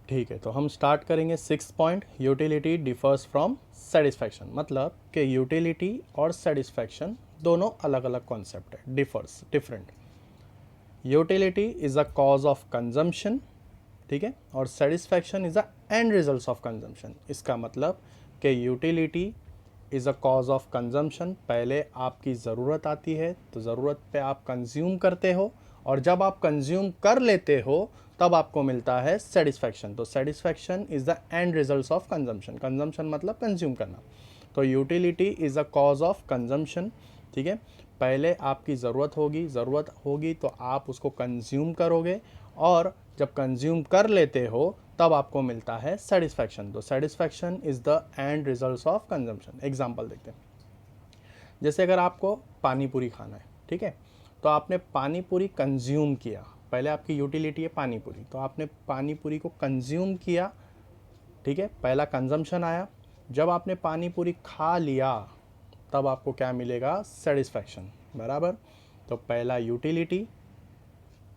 ठीक है, तो हम स्टार्ट करेंगे 6 point, utility differs from satisfaction. मतलब कि यूटिलिटी और सेटिस्फैक्शन दोनों अलग अलग कॉन्सेप्ट है, differs, different. Utility is a cause of consumption, ठीक है, और satisfaction is a and result of consumption. इसका मतलब कि utility is a cause of consumption, पहले आपकी ज़रूरत आती है तो ज़रूरत पे आप कंज्यूम करते हो, और जब आप कंज्यूम कर लेते हो तब आपको मिलता है सेटिस्फैक्शन। तो satisfaction is the end result of consumption. Consumption मतलब कंज्यूम करना। तो utility is a cause of consumption, ठीक है। पहले आपकी ज़रूरत होगी तो आप उसको कंज्यूम करोगे, और जब कंज्यूम कर लेते हो तब आपको मिलता है सेटिस्फैक्शन। तो satisfaction is the end result of consumption. Example देखते हैं, जैसे अगर आपको पानी पूरी खाना है, ठीक है, तो आपने पानी पूरी कंज्यूम किया, पहले आपकी यूटिलिटी है पानी पूरी, तो आपने पानी पूरी को कंज्यूम किया, ठीक है, पहला कंजम्पशन आया। जब आपने पानी पूरी खा लिया तब आपको क्या मिलेगा, सेटिस्फैक्शन, बराबर। तो पहला यूटिलिटी,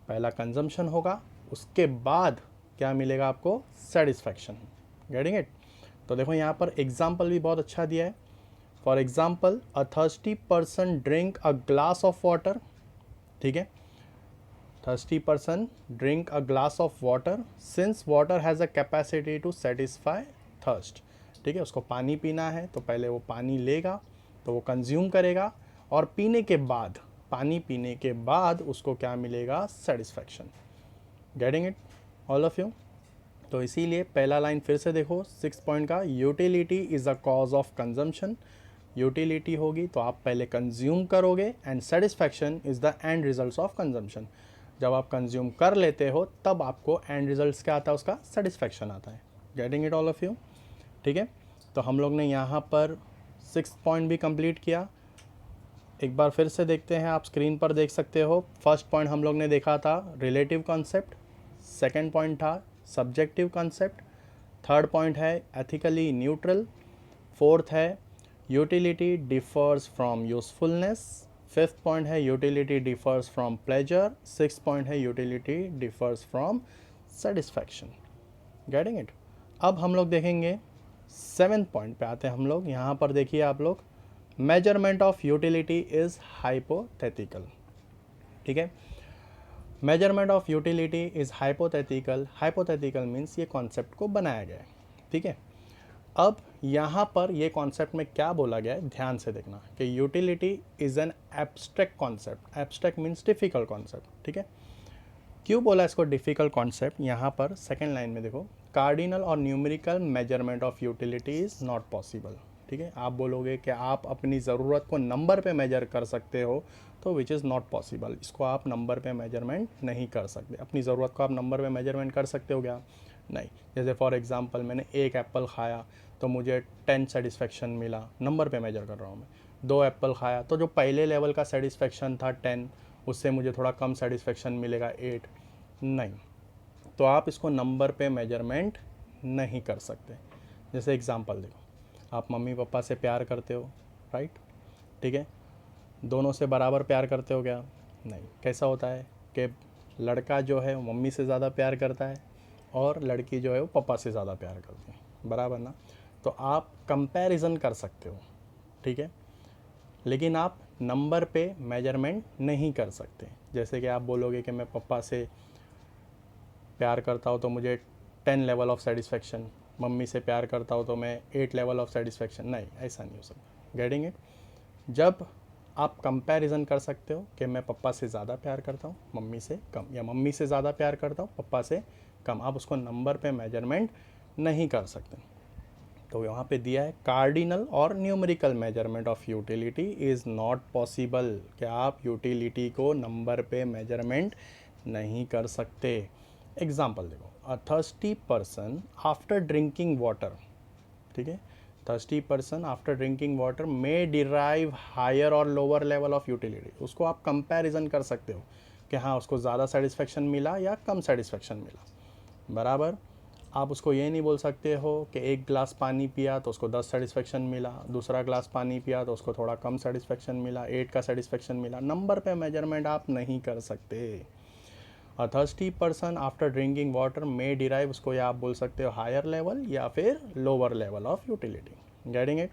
पहला कंजम्पशन होगा, उसके बाद क्या मिलेगा आपको, सेटिस्फैक्शन। Getting it. तो देखो यहाँ पर एग्जाम्पल भी बहुत अच्छा दिया है। For example, a thirsty person drink a glass of water, ठीक है, thirsty person drink a glass of water since water has a capacity to satisfy thirst, ठीक है, उसको पानी पीना है तो पहले वो पानी लेगा, तो वो कंज्यूम करेगा, और पीने के बाद, पानी पीने के बाद उसको क्या मिलेगा, satisfaction. Getting it all of you. तो इसीलिए पहला लाइन फिर से देखो 6 पॉइंट का, utility is a cause of consumption. Utility होगी तो आप पहले कंज्यूम करोगे, and satisfaction is the end result of consumption. जब आप कंज्यूम कर लेते हो तब आपको एंड रिजल्ट क्या आता है, उसका सेटिस्फैक्शन आता है। Getting it all of you, ठीक है। तो हम लोग ने यहाँ पर 6 पॉइंट भी कंप्लीट किया। एक बार फिर से देखते हैं, आप स्क्रीन पर देख सकते हो। फर्स्ट पॉइंट हम लोग ने देखा था रिलेटिव कॉन्सेप्ट, सेकेंड पॉइंट था सब्जेक्टिव कॉन्सेप्ट, थर्ड पॉइंट है एथिकली न्यूट्रल, फोर्थ है utility differs from usefulness, fifth point है utility differs from pleasure, six point है utility differs from satisfaction. Getting it. अब हम लोग देखेंगे 7th पॉइंट पे आते हैं हम लोग। यहाँ पर देखिए आप लोग, measurement of utility is hypothetical, ठीक है। Measurement of utility is hypothetical. Hypothetical means ये कॉन्सेप्ट को बनाया गया है, ठीक है। अब यहाँ पर ये कॉन्सेप्ट में क्या बोला गया है, ध्यान से देखना कि utility is an abstract concept. Abstract means difficult concept, ठीक है। क्यों बोला इसको डिफिकल्ट कॉन्सेप्ट, यहाँ पर सेकेंड लाइन में देखो, कार्डिनल और numerical measurement of utility is not possible, ठीक है। आप बोलोगे कि आप अपनी ज़रूरत को नंबर पे मेजर कर सकते हो, तो विच इज़ नॉट पॉसिबल। इसको आप नंबर पे मेजरमेंट नहीं कर सकते। अपनी ज़रूरत को आप नंबर पे मेजरमेंट कर सकते हो क्या, नहीं। जैसे फॉर एग्जांपल मैंने एक एप्पल खाया तो मुझे 10 सेटिस्फेक्शन मिला, नंबर पे मेजर कर रहा हूँ मैं। 2 एप्पल खाया तो जो पहले लेवल का सेटिस्फेक्शन था 10, उससे मुझे थोड़ा कम सेटिस्फेक्शन मिलेगा 8, नहीं। तो आप इसको नंबर पे मेजरमेंट नहीं कर सकते। जैसे एग्जांपल देखो, आप मम्मी पापा से प्यार करते हो, राइट, ठीक है, दोनों से बराबर प्यार करते हो क्या, नहीं। कैसा होता है कि लड़का जो है वो मम्मी से ज़्यादा प्यार करता है, और लड़की जो है वो पापा से ज़्यादा प्यार करती है, बराबर ना। तो आप कंपैरिजन कर सकते हो, ठीक है, लेकिन आप नंबर पे मेजरमेंट नहीं कर सकते। जैसे कि आप बोलोगे कि मैं पापा से प्यार करता हूँ तो मुझे 10 लेवल ऑफ सेटिस्फेक्शन, मम्मी से प्यार करता हूँ तो मैं 8 लेवल ऑफ सेटिस्फेक्शन, नहीं, ऐसा नहीं हो सकता। Getting it. जब आप कंपैरिजन कर सकते हो कि मैं पापा से ज़्यादा प्यार करता हूँ मम्मी से कम, या मम्मी से ज़्यादा प्यार करता हूँ पापा से कम, आप उसको नंबर पे मेजरमेंट नहीं कर सकते। तो यहाँ पे दिया है कार्डिनल और numerical measurement of utility is not possible, कि आप यूटिलिटी को नंबर पे मेजरमेंट नहीं कर सकते। एग्जाम्पल देखो, a thirsty person after drinking water, ठीक है, thirsty person after drinking water may derive higher और लोअर लेवल ऑफ यूटिलिटी। उसको आप कंपैरिजन कर सकते हो कि हाँ उसको ज़्यादा सेटिस्फेक्शन मिला या कम सेटिस्फेक्शन मिला, बराबर। आप उसको ये नहीं बोल सकते हो कि एक गिलास पानी पिया तो उसको 10 सेटिस्फेक्शन मिला, दूसरा गिलास पानी पिया तो उसको थोड़ा कम सेटिस्फेक्शन मिला, 8 का सेटिस्फेक्शन मिला। नंबर पे मेजरमेंट आप नहीं कर सकते। A thirsty person after drinking water may derive, उसको या आप बोल सकते हो हायर लेवल या फिर lower level of utility. Getting it?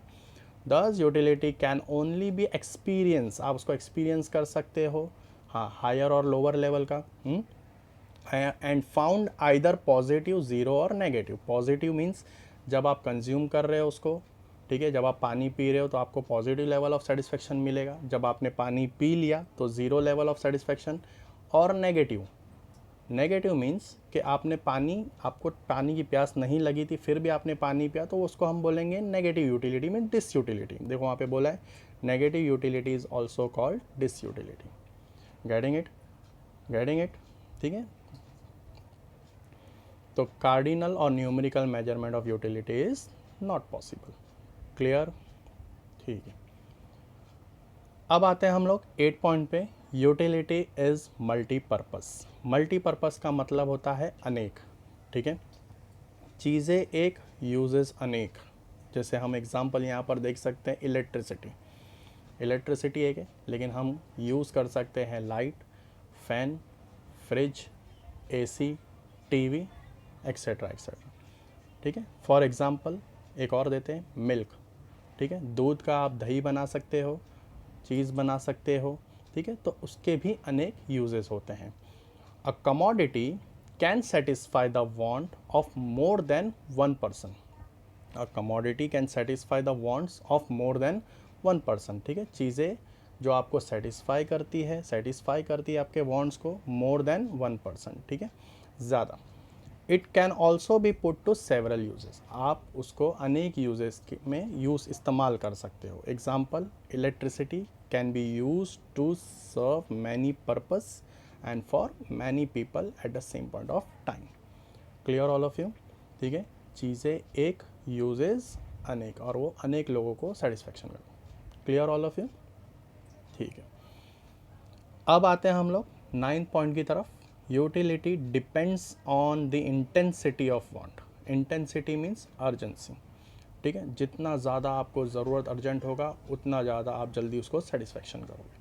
Thus utility can only be experience, आप उसको एक्सपीरियंस कर सकते हो, हाँ, हायर और लोअर लेवल का। And found either positive, zero और नेगेटिव। पॉजिटिव मीन्स जब आप कंज्यूम कर रहे हो उसको, ठीक है, जब आप पानी पी रहे हो तो आपको पॉजिटिव लेवल ऑफ सेटिस्फेक्शन मिलेगा, जब आपने पानी पी लिया तो ज़ीरो लेवल ऑफ सेटिस्फेक्शन। और नेगेटिव, नेगेटिव मीन्स कि आपने पानी, आपको पानी की प्यास नहीं लगी थी फिर भी आपने पानी पिया, तो उसको हम बोलेंगे negative utility mean disutility. देखो वहाँ पे बोला है negative utility is also called disutility. Getting it? Getting it? ठीक है, तो कार्डिनल और numerical measurement of utility is not possible. Clear? ठीक है, अब आते हैं हम लोग 8 पॉइंट पे। Utility is multipurpose. मल्टीपर्पस का मतलब होता है अनेक, ठीक है, चीज़ें एक, यूजेस अनेक। जैसे हम एग्जांपल यहाँ पर देख सकते हैं, इलेक्ट्रिसिटी। इलेक्ट्रिसिटी एक है लेकिन हम यूज़ कर सकते हैं light, fan, fridge, AC, TV, etcetera etcetera, ठीक है। फॉर एग्जांपल एक और देते हैं, मिल्क, ठीक है, दूध का आप दही बना सकते हो, चीज़ बना सकते हो, ठीक है, तो उसके भी अनेक यूजेस होते हैं। A commodity can satisfy the want of more than one person. A commodity can satisfy the wants of more than one person, ठीक है, चीज़ें जो आपको सेटिस्फाई करती है आपके वांट्स को मोर देन वन पर्सन, ठीक है, ज़्यादा। It can also be put to several uses, आप उसको अनेक यूजेस में इस्तेमाल कर सकते हो। Example, electricity can be use to serve many purpose and for many people at the same point of time. Clear all of you? ठीक है, चीज़ें एक, यूजेस अनेक, और वो अनेक लोगों को सेटिस्फेक्शन करते। Clear all of you? ठीक है, अब आते हैं हम लोग 9 पॉइंट की तरफ। Utility depends on the intensity of want. Intensity means urgency, ठीक है, जितना ज़्यादा आपको ज़रूरत अर्जेंट होगा उतना ज़्यादा आप जल्दी उसको सेटिस्फेक्शन करोगे।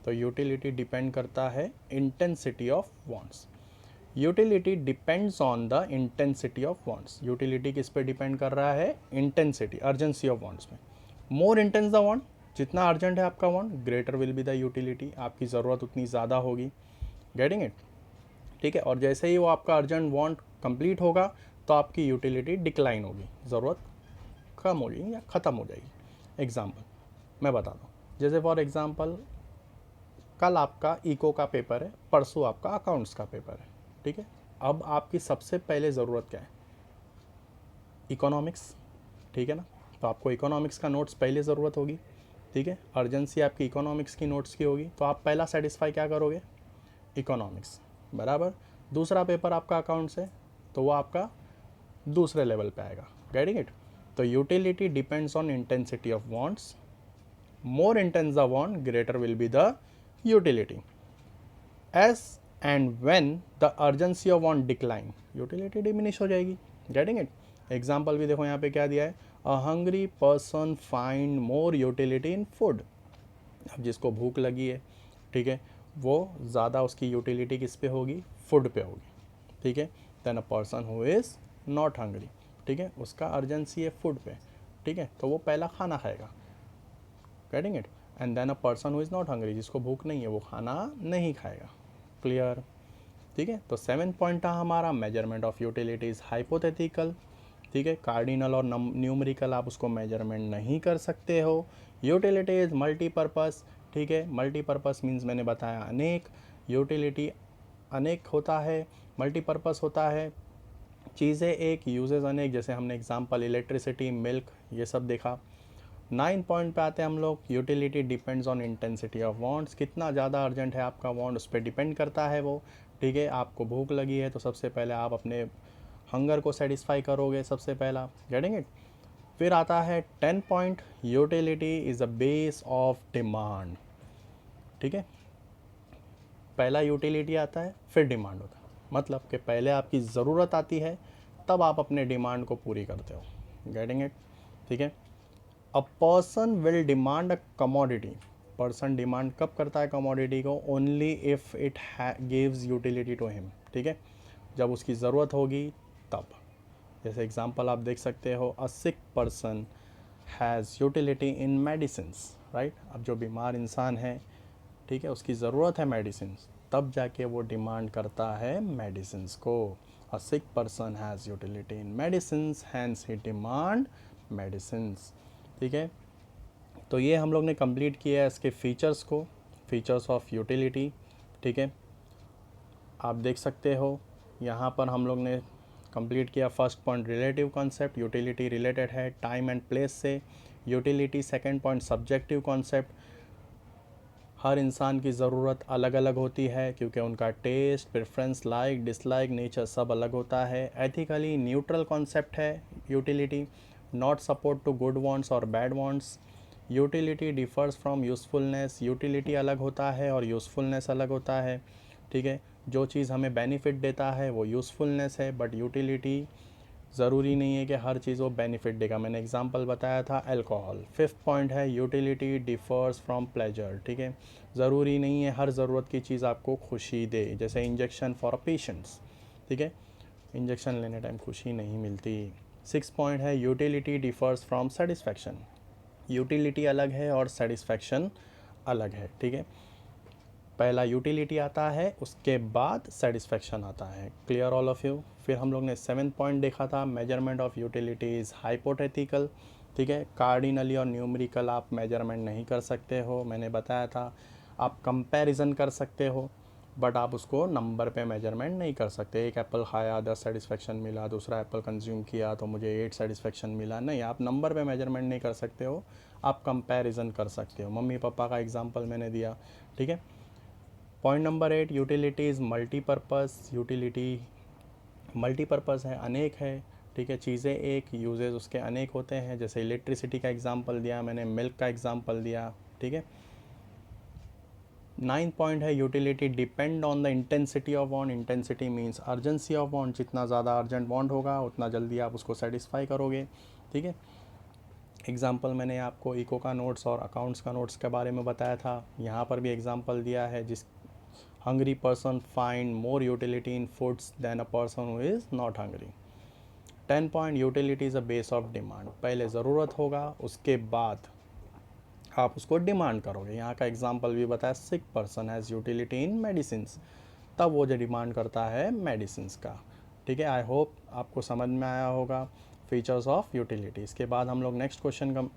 तो यूटिलिटी डिपेंड करता है intensity of wants. Utility depends on the intensity of wants. Utility किस पे डिपेंड कर रहा है? इंटेंसिटी, अर्जेंसी ऑफ वांट्स में। मोर इंटेंस द वांट, जितना अर्जेंट है आपका want, greater will be the utility, आपकी ज़रूरत उतनी ज़्यादा होगी। Getting it? ठीक है, और जैसे ही वो आपका अर्जेंट वांट कंप्लीट होगा तो आपकी यूटिलिटी डिक्लाइन होगी, ज़रूरत कम होगी या ख़त्म हो जाएगी। एग्जाम्पल मैं बता दूँ, जैसे फॉर एग्ज़ाम्पल कल आपका इको का पेपर है, परसों आपका अकाउंट्स का पेपर है, ठीक है, अब आपकी सबसे पहले ज़रूरत क्या है? इकोनॉमिक्स, ठीक है ना, तो आपको इकोनॉमिक्स का नोट्स पहले ज़रूरत होगी, ठीक है, अर्जेंसी आपकी इकोनॉमिक्स की नोट्स की होगी, तो आप पहला सेटिस्फाई क्या करोगे? इकोनॉमिक्स, बराबर। दूसरा पेपर आपका अकाउंट्स है तो वो आपका दूसरे लेवल पे आएगा। Getting it? तो utility depends on intensity of wants, more intense the want greater will be the utility. As and when the urgency of want decline, utility diminish हो जाएगी। Getting it? एग्जाम्पल भी देखो यहाँ पे क्या दिया है, a hungry person find more utility in food. अब जिसको भूख लगी है, ठीक है, वो ज़्यादा उसकी यूटिलिटी किस पे होगी? फूड पे होगी, ठीक है। Then a person who is not hungry, ठीक है, उसका अर्जेंसी है फूड पे, ठीक है, तो वो पहला खाना खाएगा। Getting it? And then a person who is not hungry, जिसको भूख नहीं है वो खाना नहीं खाएगा। क्लियर? ठीक है, तो 7 पॉइंट था हमारा, measurement of utility is hypothetical, ठीक है, कार्डिनल और न्यूमेरिकल आप उसको मेजरमेंट नहीं कर सकते हो। यूटिलिटी इज़ मल्टीपर्पस, ठीक है, मल्टीपर्पस मीन्स मैंने बताया अनेक, यूटिलिटी अनेक होता है, मल्टीपर्पस होता है, चीज़ें एक, यूजेस अनेक, जैसे हमने एग्जांपल इलेक्ट्रिसिटी, मिल्क, ये सब देखा। 9 पॉइंट पे आते हैं हम लोग, utility depends on intensity of wants, कितना ज़्यादा अर्जेंट है आपका वांट उस पर डिपेंड करता है वो, ठीक है। आपको भूख लगी है तो सबसे पहले आप अपने हंगर को सेटिस्फाई करोगे सबसे पहला। Getting it? फिर आता है 10 point, utility is a base of demand, ठीक है, पहला यूटिलिटी आता है फिर डिमांड होता है, मतलब कि पहले आपकी ज़रूरत आती है तब आप अपने डिमांड को पूरी करते हो। Getting it? ठीक है, a person will demand a commodity, person demand कब करता है कमोडिटी को? Only if it gives utility to him, ठीक है, जब उसकी ज़रूरत होगी तब। जैसे एग्जांपल आप देख सकते हो, a sick person has utility in medicines, right. अब जो बीमार इंसान है, ठीक है, उसकी ज़रूरत है मेडिसिन्स, तब जाके वो डिमांड करता है मेडिसिन्स को। A sick person has utility in medicines hence he demand medicines, ठीक है। तो ये हम लोग ने कंप्लीट किया है इसके फीचर्स को, फीचर्स ऑफ यूटिलिटी, ठीक है। आप देख सकते हो यहाँ पर हम लोग ने कंप्लीट किया first point relative concept, utility related है टाइम एंड प्लेस से। Utility second point subjective concept, हर इंसान की ज़रूरत अलग अलग होती है क्योंकि उनका taste, preference, like dislike, nature सब अलग होता है। एथिकली न्यूट्रल कॉन्सेप्ट है utility, not support to good wants और bad wants. Utility differs from usefulness, utility अलग होता है और यूज़फुलनेस अलग होता है, ठीक है। जो चीज़ हमें बेनिफिट देता है वो यूज़फुलनेस है, बट यूटिलिटी ज़रूरी नहीं है कि हर चीज़ वो बेनिफिट देगा। मैंने एग्जांपल बताया था अल्कोहल। फिफ्थ पॉइंट है यूटिलिटी डिफर्स फ्रॉम प्लेजर, ठीक है, ज़रूरी नहीं है हर ज़रूरत की चीज़ आपको खुशी दे। जैसे इंजेक्शन फॉर पेशेंट्स, ठीक है, इंजेक्शन लेने टाइम खुशी नहीं मिलती। सिक्स पॉइंट है utility differs from satisfaction, utility अलग है और सेटिस्फैक्शन अलग है, ठीक है। पहला यूटिलिटी आता है, उसके बाद सेटिस्फैक्शन आता है। Clear all of you. फिर हम लोग ने 7th पॉइंट देखा था, measurement of utility is hypothetical, ठीक है। कार्डिनली और न्यूमेरिकल आप मेजरमेंट नहीं कर सकते हो, मैंने बताया था। आप कंपैरिजन कर सकते हो बट आप उसको नंबर पे मेजरमेंट नहीं कर सकते। एक एप्पल खाया 10 सेटिस्फेक्शन मिला, दूसरा एप्पल कंज्यूम किया तो मुझे 8 सेटिस्फेक्शन मिला, नहीं, आप नंबर पे मेजरमेंट नहीं कर सकते हो, आप कंपैरिजन कर सकते हो। मम्मी पापा का एग्जांपल मैंने दिया, ठीक है। Point number 8, utility is multipurpose, utility multipurpose है, अनेक है, ठीक है। चीज़ें एक, यूजेस उसके अनेक होते हैं। जैसे इलेक्ट्रिसिटी का एग्जांपल दिया मैंने, मिल्क का एग्जांपल दिया, ठीक है। 9th पॉइंट है utility depend on the intensity of want, intensity means urgency of want, जितना ज़्यादा अर्जेंट वांट होगा उतना जल्दी आप उसको सेटिस्फाई करोगे, ठीक है। एग्जांपल मैंने आपको इको का नोट्स और अकाउंट्स का नोट्स के बारे में बताया था, यहाँ पर भी एग्जांपल दिया है। जिस hungry person find more utility in foods than a person who is not hungry. 10 point utility is a base of demand, पहले ज़रूरत होगा उसके बाद आप उसको डिमांड करोगे। यहाँ का एग्जांपल भी बताया, सिक person has utility in medicines, तब वो जो डिमांड करता है मेडिसिन्स का, ठीक है। आई होप आपको समझ में आया होगा फीचर्स ऑफ यूटिलिटी। इसके बाद हम लोग नेक्स्ट क्वेश्चन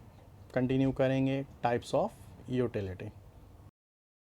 कंटिन्यू करेंगे, टाइप्स ऑफ यूटिलिटी।